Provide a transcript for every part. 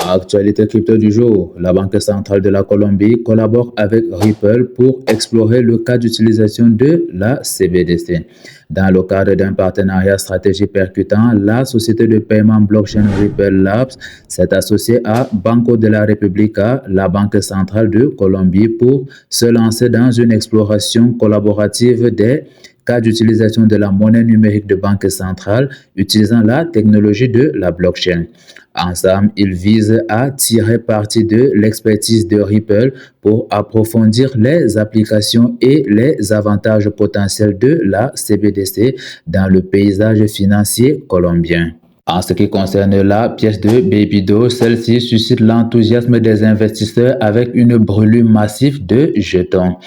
Actualité crypto du jour, la Banque centrale de la Colombie collabore avec Ripple pour explorer le cas d'utilisation de la CBDC. Dans le cadre d'un partenariat stratégique percutant, la société de paiement blockchain Ripple Labs s'est associée à Banco de la República, la Banque centrale de Colombie, pour se lancer dans une exploration collaborative des cas d'utilisation de la monnaie numérique de banque centrale utilisant la technologie de la blockchain. Ensemble, ils visent à tirer parti de l'expertise de Ripple pour approfondir les applications et les avantages potentiels de la CBDC dans le paysage financier colombien. En ce qui concerne la pièce de Babydoge, celle-ci suscite l'enthousiasme des investisseurs avec une brûlure massive de jetons.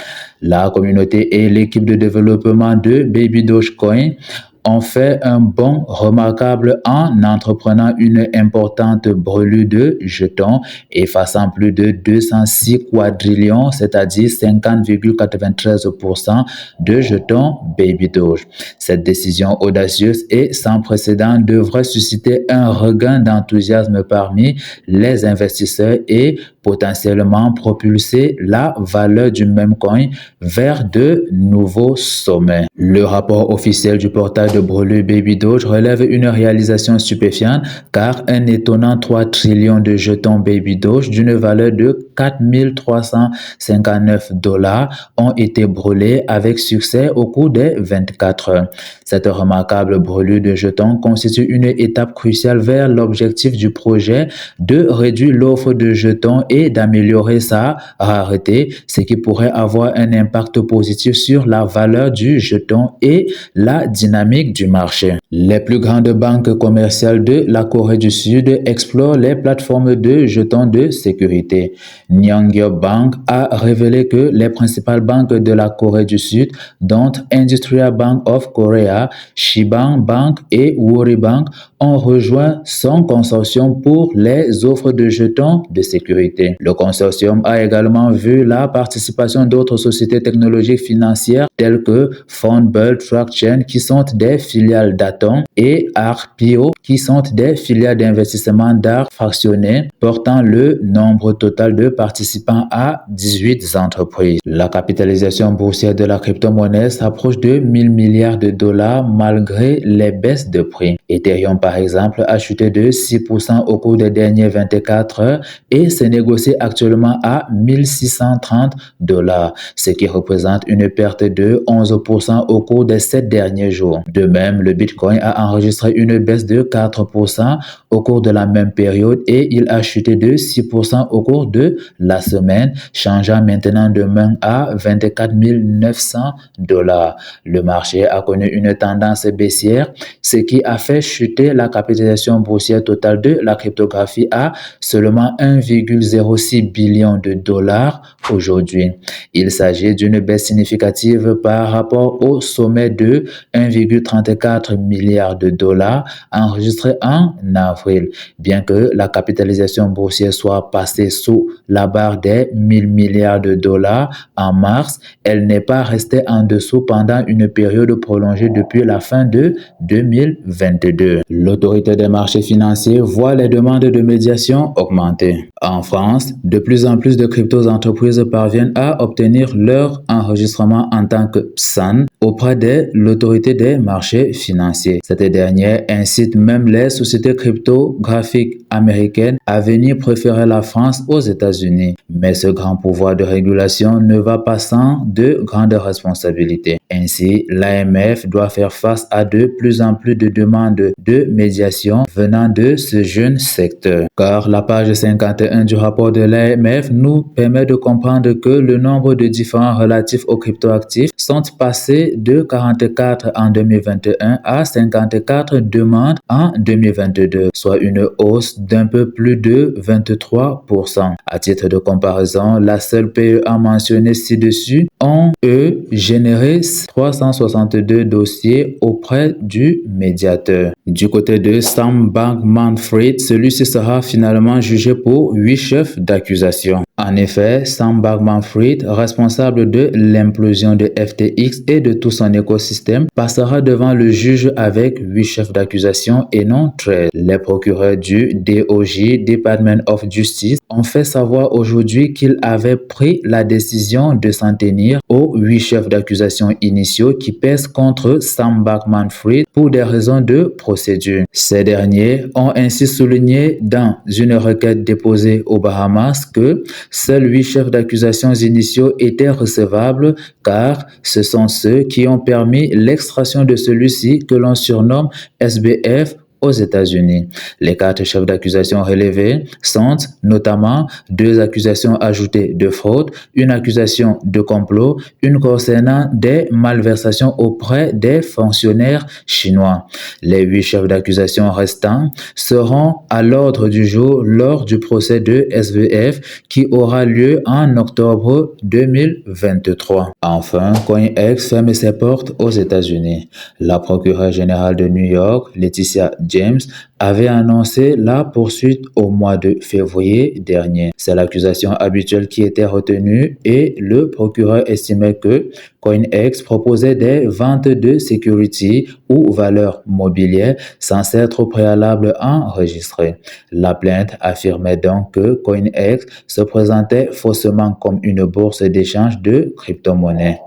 La communauté et l'équipe de développement de Babydoge Coin ont fait un bond remarquable en entreprenant une importante brûlure de jetons, effaçant plus de 206 quadrillions, c'est-à-dire 50,93% de jetons Babydoge. Cette décision audacieuse et sans précédent devrait susciter un regain d'enthousiasme parmi les investisseurs et potentiellement propulser la valeur du même coin vers de nouveaux sommets. Le rapport officiel du portail de brûlure Babydoge relève une réalisation stupéfiante car un étonnant 3 trillions de jetons Babydoge d'une valeur de 4 359 $ ont été brûlés avec succès au cours des 24 heures. Cette remarquable brûlure de jetons constitue une étape cruciale vers l'objectif du projet de réduire l'offre de jetons et d'améliorer sa rareté, ce qui pourrait avoir un impact positif sur la valeur du jeton et la dynamique du marché. Les plus grandes banques commerciales de la Corée du Sud explorent les plateformes de jetons de sécurité. Nyangyo Bank a révélé que les principales banques de la Corée du Sud, dont Industrial Bank of Korea, Shiban Bank et Woori Bank, ont rejoint son consortium pour les offres de jetons de sécurité. Le consortium a également vu la participation d'autres sociétés technologiques financières telles que Fundbird Trackchain qui sont des filiales d'Atom et Arpio qui sont des filiales d'investissement d'art fractionné portant le nombre total de participants à 18 entreprises. La capitalisation boursière de la crypto-monnaie s'approche de 1000 milliards de dollars malgré les baisses de prix. Ethereum par exemple a chuté de 6% au cours des dernières 24 heures et se négocie actuellement à 1630 $, ce qui représente une perte de 11% au cours des 7 derniers jours. De même, le Bitcoin a enregistré une baisse de 4% au cours de la même période et il a chuté de 6% au cours de la semaine, changeant maintenant de main à 24 900 $. Le marché a connu une tendance baissière, ce qui a fait chuter la capitalisation boursière totale de la cryptographie à seulement 1,06 billion de dollars aujourd'hui. Il s'agit d'une baisse significative par rapport au sommet de 1,34 milliard de dollars enregistré en avril. Bien que la capitalisation boursière soit passée sous la barre des 1000 milliards de dollars en mars, elle n'est pas restée en dessous pendant une période prolongée depuis la fin de 2022. L'autorité des marchés financiers voit les demandes de médiation augmenter. En France, de plus en plus de crypto-entreprises parviennent à obtenir leur enregistrement en tant que PSAN auprès de l'autorité des marchés financiers. Cette dernière incite même les sociétés cryptographiques américaines à venir préférer la France aux États-Unis. Mais ce grand pouvoir de régulation ne va pas sans de grandes responsabilités. Ainsi, l'AMF doit faire face à de plus en plus de demandes de médiation venant de ce jeune secteur. Car la page 51 du rapport de l'AMF nous permet de comprendre que le nombre de différents relatifs aux cryptoactifs sont passés de 44 en 2021 à 54 demandes en 2022, soit une hausse d'un peu plus de 23%. À titre de comparaison, la seule PEA mentionnée ci-dessus ont, eux, généré 362 dossiers auprès du médiateur. Du côté de Sam Bankman-Fried, celui-ci sera finalement jugé pour 8 chefs d'accusation. En effet, Sam Bankman-Fried, responsable de l'implosion de FTX et de tout son écosystème, passera devant le juge avec 8 chefs d'accusation et non 13. Les procureurs du DOJ, Department of Justice, ont fait savoir aujourd'hui qu'ils avaient pris la décision de s'en tenir aux 8 chefs d'accusation initiaux qui pèsent contre Sam Bankman-Fried pour des raisons de procédure. Ces derniers ont ainsi souligné dans une requête déposée aux Bahamas que seuls 8 chefs d'accusation initiaux étaient recevables car ce sont ceux qui ont permis l'extraction de celui-ci que l'on surnomme SBF aux États-Unis. Les 4 chefs d'accusation relevés sont notamment 2 accusations ajoutées de fraude, une accusation de complot, une concernant des malversations auprès des fonctionnaires chinois. Les 8 chefs d'accusation restants seront à l'ordre du jour lors du procès de SBF qui aura lieu en octobre 2023. Enfin, CoinEx ferme ses portes aux États-Unis. La procureure générale de New York, Letitia James, avait annoncé la poursuite au mois de février dernier. C'est l'accusation habituelle qui était retenue et le procureur estimait que CoinEx proposait des ventes de security ou valeurs mobilières sans être au préalable enregistrées. La plainte affirmait donc que CoinEx se présentait faussement comme une bourse d'échange de crypto-monnaies.